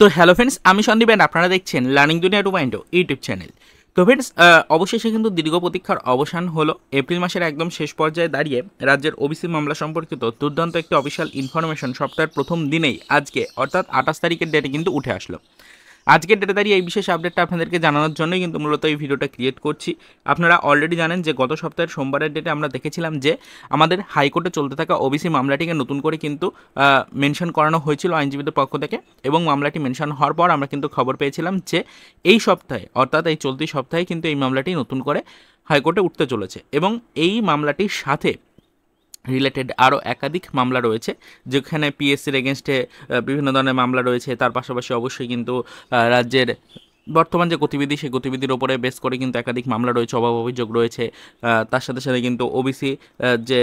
তো hello friends, আমি Sandeep and আপনারা দেখছেন লার্নিং দুনিয়া 2.0 ইউটিউব চ্যানেল। তো ফ্রেন্ডস, অবশেষে কিন্তু দীর্ঘ প্রতীক্ষার অবসান হলো। এপ্রিল মাসের একদম শেষ পর্যায়ে দাঁড়িয়ে রাজ্যের ওবিসি মামলা সম্পর্কিত দুর্দান্ত একটি অফিসিয়াল ইনফরমেশন সপ্তাহের প্রথম দিনেই আজকে অর্থাৎ 28 তারিখের ডেটে কিন্তু উঠে আসলো। আজকের ডেটে দাঁড়িয়ে এই বিশেষ আপডেটটা আপনাদেরকে জানানোর জন্যই কিন্তু মূলত এই ভিডিওটা ক্রিয়েট করছি। আপনারা অলরেডি জানেন যে গত সপ্তাহের সোমবারের ডেটে আমরা দেখেছিলাম যে আমাদের হাইকোর্টে চলতে থাকা ওবিসি মামলাটিকে নতুন করে কিন্তু মেনশন করানো হয়েছিল আইনজীবীদের পক্ষ থেকে, এবং মামলাটি মেনশন হওয়ার পর আমরা কিন্তু খবর পেয়েছিলাম যে এই সপ্তাহে অর্থাৎ এই চলতি সপ্তাহে কিন্তু এই মামলাটি নতুন করে হাইকোর্টে উঠতে চলেছে, এবং এই মামলাটির সাথে রিলেটেড আরও একাধিক মামলা রয়েছে, যেখানে পিএসসির এগেনস্টে বিভিন্ন ধরনের মামলা রয়েছে। তার পাশাপাশি অবশ্যই কিন্তু রাজ্যের বর্তমান যে গতিবিধি সেই গতিবিধির ওপরে বেস করে কিন্তু একাধিক মামলা রয়েছে, অভাব অভিযোগ রয়েছে। তার সাথে সাথে কিন্তু ওবিসি যে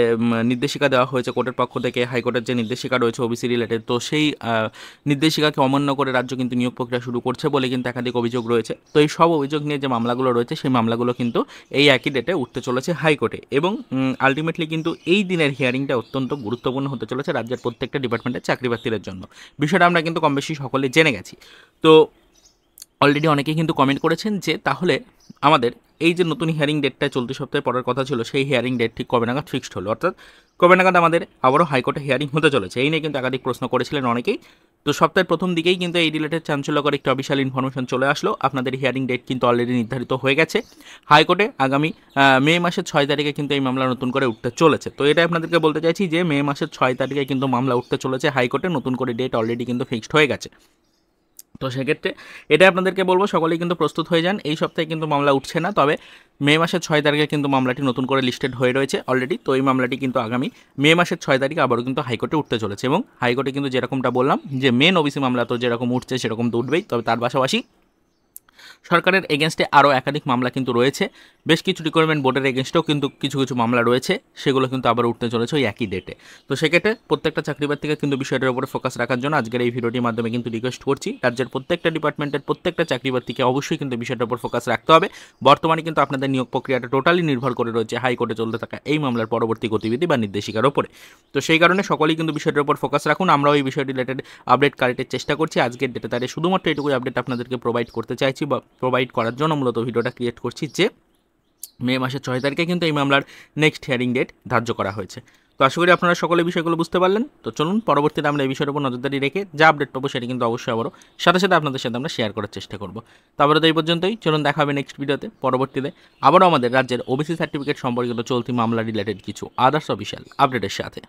নির্দেশিকা দেওয়া হয়েছে কোর্টের পক্ষ থেকে, হাইকোর্টের যে নির্দেশিকা রয়েছে ওবিসি রিলেটেড, তো সেই নির্দেশিকাকে অমান্য করে রাজ্য কিন্তু নিয়োগ প্রক্রিয়া শুরু করছে বলে কিন্তু একাধিক অভিযোগ রয়েছে। তো এই সব অভিযোগ নিয়ে যে মামলাগুলো রয়েছে সেই মামলাগুলো কিন্তু এই একই ডেটে উঠতে চলেছে হাইকোর্টে, এবং আলটিমেটলি কিন্তু এই দিনের হিয়ারিংটা অত্যন্ত গুরুত্বপূর্ণ হতে চলেছে রাজ্যের প্রত্যেকটা ডিপার্টমেন্টের চাকরি প্রার্থীদের জন্য। বিষয়টা আমরা কিন্তু কম বেশি সকলে জেনে গেছি। তো অলরেডি অনেকেই কিন্তু কমেন্ট করেছেন যে তাহলে আমাদের এই যে নতুন হিয়ারিং ডেটটা চলতি সপ্তাহে পড়ার কথা ছিল, সেই হিয়ারিং ডেট ঠিক কবে নাগাদ ফিক্সড হলো, অর্থাৎ কবে নাগাদ আমাদের আবারও হাইকোর্টে হিয়ারিং হতে চলেছে, এই নিয়ে কিন্তু একাধিক প্রশ্ন করেছিলেন অনেকেই। তো সপ্তাহের প্রথম দিকেই কিন্তু এই রিলেটেড চাঞ্চল্যকর একটি অফিসিয়াল ইনফরমেশন চলে আসলো। আপনাদের হিয়ারিং ডেট কিন্তু অলরেডি নির্ধারিত হয়ে গেছে হাইকোর্টে। আগামী মে মাসের 6 তারিখে কিন্তু এই মামলা নতুন করে উঠতে চলেছে। তো এটা আপনাদেরকে বলতে চাইছি যে মে মাসের 6 তারিখে কিন্তু মামলা উঠতে চলেছে হাইকোর্টে, নতুন করে ডেট অলরেডি কিন্তু ফিক্সড হয়ে গেছে। তো সেক্ষেত্রে এটা আপনাদেরকে বলবো সকলেই কিন্তু প্রস্তুত হয়ে যান। এই সপ্তাহে কিন্তু মামলা উঠছে না, তবে মে মাসের 6 তারিখে কিন্তু মামলাটি নতুন করে লিস্টেড হয়ে রয়েছে অলরেডি। তো এই মামলাটি কিন্তু আগামী মে মাসের 6 তারিখে আবারও কিন্তু হাইকোর্টে উঠতে চলেছে, এবং হাইকোর্টে কিন্তু যেরকমটা বললাম যে মেন ওবিসি মামলা তো যেরকম উঠছে সেরকম তো উঠবেই, তবে তার পাশাপাশি সরকারের এগেনস্টে আরও একাধিক মামলা কিন্তু রয়েছে। বেশ কিছু রিক্রুটমেন্ট বোর্ডের এগেনস্টেও কিন্তু কিছু কিছু মামলা রয়েছে, সেগুলো কিন্তু আবার উঠতে চলেছে ওই একই ডেটে। তো সেক্ষেত্রে প্রত্যেকটা চাকরি প্রার্থীকে কিন্তু বিষয়টার উপরে ফোকাস রাখার জন্য আজকের এই ভিডিওটির মাধ্যমে কিন্তু রিকোয়েস্ট করছি, রাজ্যের প্রত্যেকটা ডিপার্টমেন্টের প্রত্যেকটা চাকরি প্রার্থীকে অবশ্যই কিন্তু বিষয়টার উপর ফোকাস রাখতে হবে। বর্তমানে কিন্তু আপনাদের নিয়োগ প্রক্রিয়াটা টোটালি নির্ভর করে রয়েছে হাইকোর্টে চলতে থাকা এই মামলার পরবর্তী গতিবিধি বা নির্দেশিকার ওপরে। তো সেই কারণে সকলেই কিন্তু বিষয়টার উপর ফোকাস রাখুন। আমরাও এই বিষয় রিলেটেড আপডেট কালেক্টের চেষ্টা করছি। আজকের ডেটে তাদের শুধুমাত্র এটুকুই আপডেট আপনাদেরকে প্রোভাইড করতে চাইছি, বা প্রোভাইড করার জন্য মূলত ভিডিওটা ক্রিয়েট করছি যে মে মাসের 6 তারিখে কিন্তু এই মামলার নেক্সট হিয়ারিং ডেট ধার্য করা হয়েছে। তো আশা করি আপনারা সকলে বিষয়গুলো বুঝতে পারলেন। তো চলুন পরবর্তীতে আমরা এই বিষয়ের উপর নজরদারি রেখে যা আপডেট পাবো সেটা কিন্তু অবশ্যই আবারও সাথে সাথে আপনাদের সাথে আমরা শেয়ার করার চেষ্টা করবো। তারপরে তো এই পর্যন্তই, চলুন দেখা হবে নেক্সট ভিডিওতে। পরবর্তীতে আবারও আমাদের রাজ্যের ওবিসি সার্টিফিকেট সম্পর্কিত চলতি মামলা রিলেটেড কিছু আদার্স অফিসিয়াল আপডেটের সাথে।